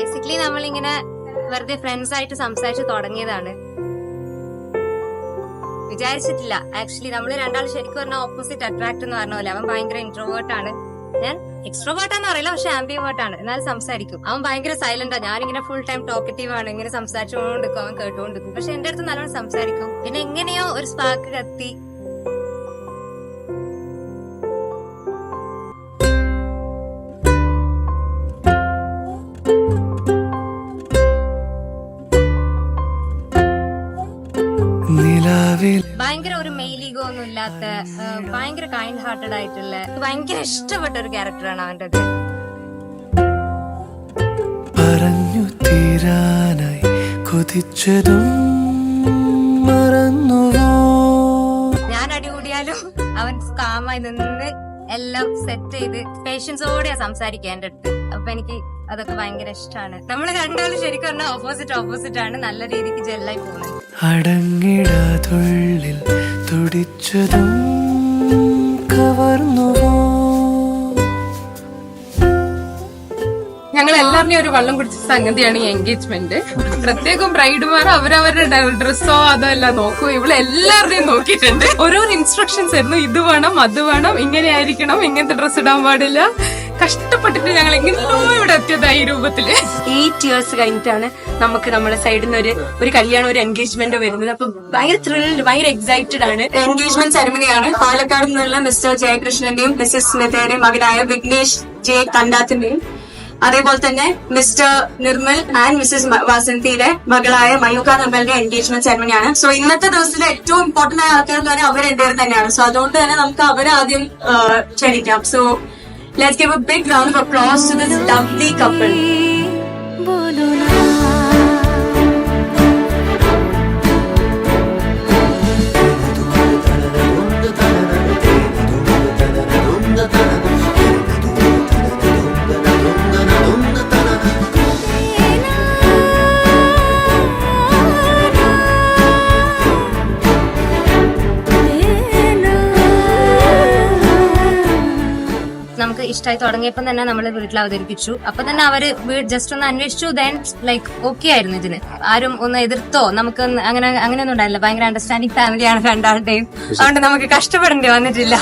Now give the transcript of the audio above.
Basically നമ്മളിങ്ങനെ വെറുതെ friends ആയിട്ട് സംസാരിച്ച് തുടങ്ങിയതാണ്. വിചാരിച്ചിട്ടില്ല ആക്ച്വലി നമ്മള് രണ്ടാൾ ശരിക്കും പറഞ്ഞ ഓപ്പോസിറ്റ് അട്രാക്ട് എന്ന് പറഞ്ഞ പോലെ. അവൻ ഭയങ്കര ഇൻട്രോവേർട്ട് ആണ്, ഞാൻ എക്സ്ട്രോവേർട്ട് ആണെന്ന് അറിയില്ല, പക്ഷെ ആംബിവേർട്ട് ആണ്. എന്നാൽ സംസാരിക്കും. അവൻ ഭയങ്കര സൈലന്റാ, ഞാനിങ്ങനെ ഫുൾ ടൈം ടോക്കറ്റീവ് ആണ്, ഇങ്ങനെ സംസാരിച്ചുകൊണ്ടിരിക്കും, അവൻ കേട്ടുകൊണ്ടിരിക്കും. പക്ഷെ എന്റെ അടുത്ത് നല്ലോണം സംസാരിക്കും. പിന്നെ എങ്ങനെയോ ഒരു സ്പാർക്ക് കത്തി. ഭയങ്കര ഒരു മെയിലീഗോ ഒന്നും ഇല്ലാത്ത, ഭയങ്കര കൈൻഡ് ഹാർട്ടഡ് ആയിട്ടുള്ള, ഭയങ്കര ഇഷ്ടപ്പെട്ട ഒരു ക്യാരക്ടറാണ് അവന്റെ. പറഞ്ഞു തീരാനായി കൊതിച്ചതും മറന്നുവോ. ഞാൻ അടികൂടിയാലും അവൻ കാമായി നിന്ന് എല്ലാം സെറ്റ് ചെയ്ത് പേഷ്യൻസോടെയാ സംസാരിക്കുക എന്റെ അടുത്ത്. അപ്പൊ എനിക്ക് അതൊക്കെ ഭയങ്കര ഇഷ്ടമാണ്. നമ്മള് രണ്ടാളും ശരിക്കും പറഞ്ഞാൽ ഓപ്പോസിറ്റ് ആണ്, നല്ല രീതിക്ക് ജെല്ലായി പോകുന്നത്. അടങ്ങിടാതുള്ളിൽ തുടിച്ചതും കവർന്നുവോ. ഞങ്ങൾ എല്ലാവരുടെയും ഒരു വള്ളം കുടിച്ച സംഗതിയാണ് ഈ എൻഗേജ്മെന്റ്. പ്രത്യേകം ബ്രൈഡുമാർ അവരവരുടെ ഡ്രസ്സോ അതോ എല്ലാം നോക്കൂ. ഇവിടെ എല്ലാവരുടെയും നോക്കിയിട്ടുണ്ട്. ഓരോരോ ഇൻസ്ട്രക്ഷൻസ് ആയിരുന്നു, ഇത് വേണം അത് വേണം, ഇങ്ങനെ ആയിരിക്കണം, ഇങ്ങനത്തെ ഡ്രസ്സ് ഇടാൻ പാടില്ല. കഷ്ടപ്പെട്ടിട്ട് ഞങ്ങൾ എങ്ങനെയോ ഇവിടെ എത്തിയതായി ഈ രൂപത്തില്. 8 years കഴിഞ്ഞിട്ടാണ് നമുക്ക് നമ്മുടെ സൈഡിൽ നിന്ന് ഒരു കല്യാണം, ഒരു എൻഗേജ്മെന്റ് വരുന്നത്. അപ്പൊ ഭയങ്കര ത്രില്ഡ്, ഭയങ്കര എക്സൈറ്റഡ് ആണ്. എൻഗേജ്മെന്റ് സെറമണിയാണ് പാലക്കാട് നിന്നുള്ള മിസ്റ്റർ ജയകൃഷ്ണന്റെയും മിസ്സസ് സ്മിതയുടെയും മകനായ വിഘ്നേഷ് ജെ കണ്ടാത്തിന്റെയും, അതേപോലെ തന്നെ മിസ്റ്റർ നിർമ്മൽ ആൻഡ് മിസ്സസ് വസന്തിയുടെ മകളായ മയൂക നിർമ്മലിന്റെ എൻഗേജ്മെന്റ് സെറമണിയാണ്. സോ ഇന്നത്തെ ദിവസത്തിലെ ഏറ്റവും ഇമ്പോർട്ടന്റ് ആയ ആൾക്കാർ എന്ന് പറഞ്ഞാൽ അവർ രണ്ടുപേരും തന്നെയാണ്. സോ അതുകൊണ്ട് തന്നെ നമുക്ക് അവരെ ആദ്യം ക്ഷണിക്കാം. So let's give a big round of applause to this lovely couple. നമുക്ക് ഇഷ്ടമായി തുടങ്ങിയപ്പോ തന്നെ നമ്മള് വീട്ടിൽ അവതരിപ്പിച്ചു. അപ്പൊ തന്നെ അവര് ജസ്റ്റ് ഒന്ന് അന്വേഷിച്ചു. ദെൻ ലൈക്ക് ഓക്കെ ആയിരുന്നു ഇതിന്. ആരും ഒന്ന് എതിർത്തോ നമുക്ക് അങ്ങനെയൊന്നും ഉണ്ടായില്ല. ഭയങ്കര അണ്ടർസ്റ്റാൻഡിങ് ഫാമിലിയാണ് രണ്ടാളുടെയും. അതുകൊണ്ട് നമുക്ക് കഷ്ടപ്പെടേണ്ടി വന്നിട്ടില്ല.